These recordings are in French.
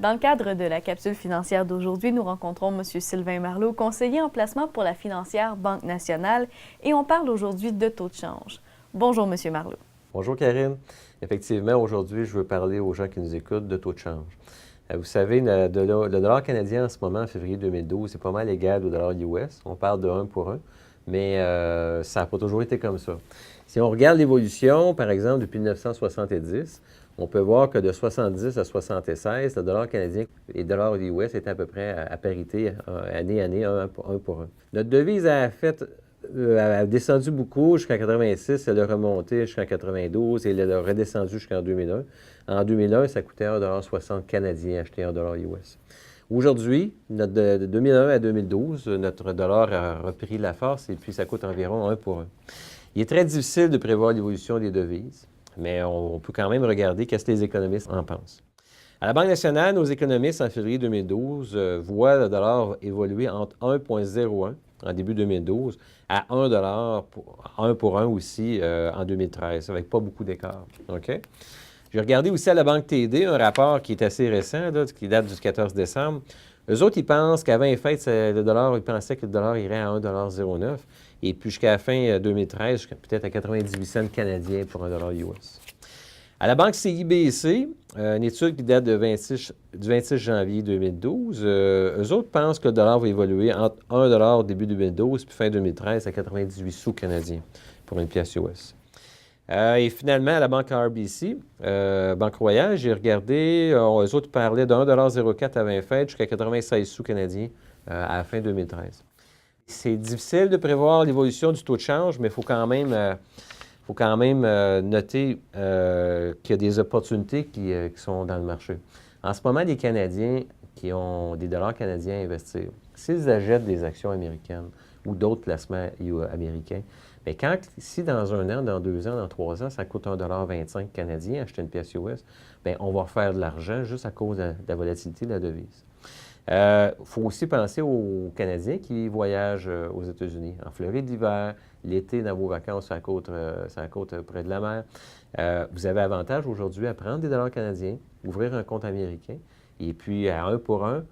Dans le cadre de la capsule financière d'aujourd'hui, nous rencontrons M. Sylvain Marleau, conseiller en placement pour la financière Banque nationale, et on parle aujourd'hui de taux de change. Bonjour, M. Marleau. Bonjour, Karine. Effectivement, aujourd'hui, je veux parler aux gens qui nous écoutent de taux de change. Vous savez, le dollar canadien en ce moment, en février 2012, c'est pas mal égal au dollar US. On parle de 1 pour 1, mais ça n'a pas toujours été comme ça. Si on regarde l'évolution, par exemple, depuis 1970, on peut voir que de 70 à 76, le dollar canadien et le dollar US étaient à peu près à parité, année, 1 pour 1. Notre devise a descendu beaucoup jusqu'en 86, elle a remonté jusqu'en 92 et elle a redescendu jusqu'en 2001. En 2001, ça coûtait 1,60 canadien acheter $1 US. Aujourd'hui, de 2001 à 2012, notre dollar a repris la force et puis ça coûte environ 1 pour 1. Il est très difficile de prévoir l'évolution des devises, mais on peut quand même regarder qu'est-ce que les économistes en pensent. À la Banque nationale, nos économistes, en février 2012, voient le dollar évoluer entre 1,01 en début 2012 à 1 pour 1 aussi en 2013, avec pas beaucoup d'écart. OK? J'ai regardé aussi à la Banque TD un rapport qui est assez récent, là, qui date du 14 décembre. Eux autres, ils pensent qu'avant les fêtes, ils pensaient que le dollar irait à 1,09 et puis jusqu'à la fin 2013, peut-être à 98 cents canadiens pour $1 US. À la Banque CIBC, une étude qui date du 26 janvier 2012, eux autres pensent que le dollar va évoluer entre 1 au début 2012 puis fin 2013 à 98 sous canadiens pour une pièce US. Et finalement, à la Banque RBC, Banque Royale, j'ai regardé, eux autres parlaient de 1,04 à 20 fêtes jusqu'à 96 sous canadiens à la fin 2013. C'est difficile de prévoir l'évolution du taux de change, mais il faut quand même noter qu'il y a des opportunités qui sont dans le marché. En ce moment, les Canadiens qui ont des dollars canadiens à investir, s'ils achètent des actions américaines ou d'autres placements américains, mais si dans 1 an, dans 2 ans, dans 3 ans, ça coûte 1,25 canadien acheter une pièce US, bien, on va refaire de l'argent juste à cause de la volatilité de la devise. Il faut aussi penser aux Canadiens qui voyagent aux États-Unis, en Floride l'hiver, l'été dans vos vacances sur la côte près de la mer. Vous avez avantage aujourd'hui à prendre des dollars canadiens, ouvrir un compte américain, et puis à 1 pour 1,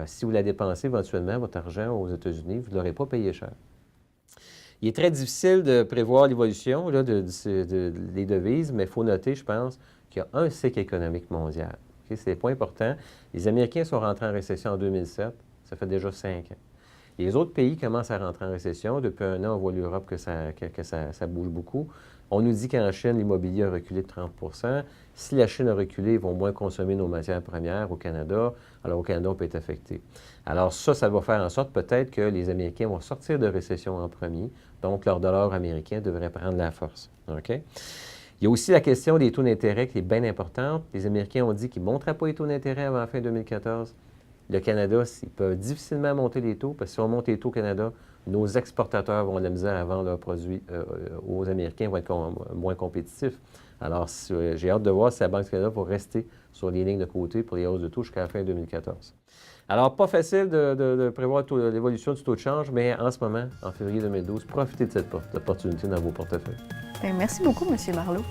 si vous la dépensez éventuellement, votre argent aux États-Unis, vous ne l'aurez pas payé cher. Il est très difficile de prévoir l'évolution des devises, mais il faut noter, je pense, qu'il y a un cycle économique mondial. Okay? C'est pas important. Les Américains sont rentrés en récession en 2007. Ça fait déjà 5 ans. Les autres pays commencent à rentrer en récession. Depuis 1 an, on voit l'Europe que ça bouge beaucoup. On nous dit qu'en Chine, l'immobilier a reculé de 30 %. Si la Chine a reculé, ils vont moins consommer nos matières premières au Canada. Alors, au Canada, on peut être affecté. Alors, ça va faire en sorte peut-être que les Américains vont sortir de récession en premier. Donc, leur dollar américain devrait prendre la force. OK? Il y a aussi la question des taux d'intérêt qui est bien importante. Les Américains ont dit qu'ils ne monteraient pas les taux d'intérêt avant la fin 2014. Le Canada, ils peuvent difficilement monter les taux, parce que si on monte les taux au Canada, nos exportateurs vont de la misère à vendre leurs produits aux Américains, vont être moins compétitifs. Alors, j'ai hâte de voir si la Banque du Canada va rester sur les lignes de côté pour les hausses de taux jusqu'à la fin 2014. Alors, pas facile de prévoir l'évolution du taux de change, mais en ce moment, en février 2012, profitez de cette opportunité dans vos portefeuilles. Bien, merci beaucoup, M. Marleau.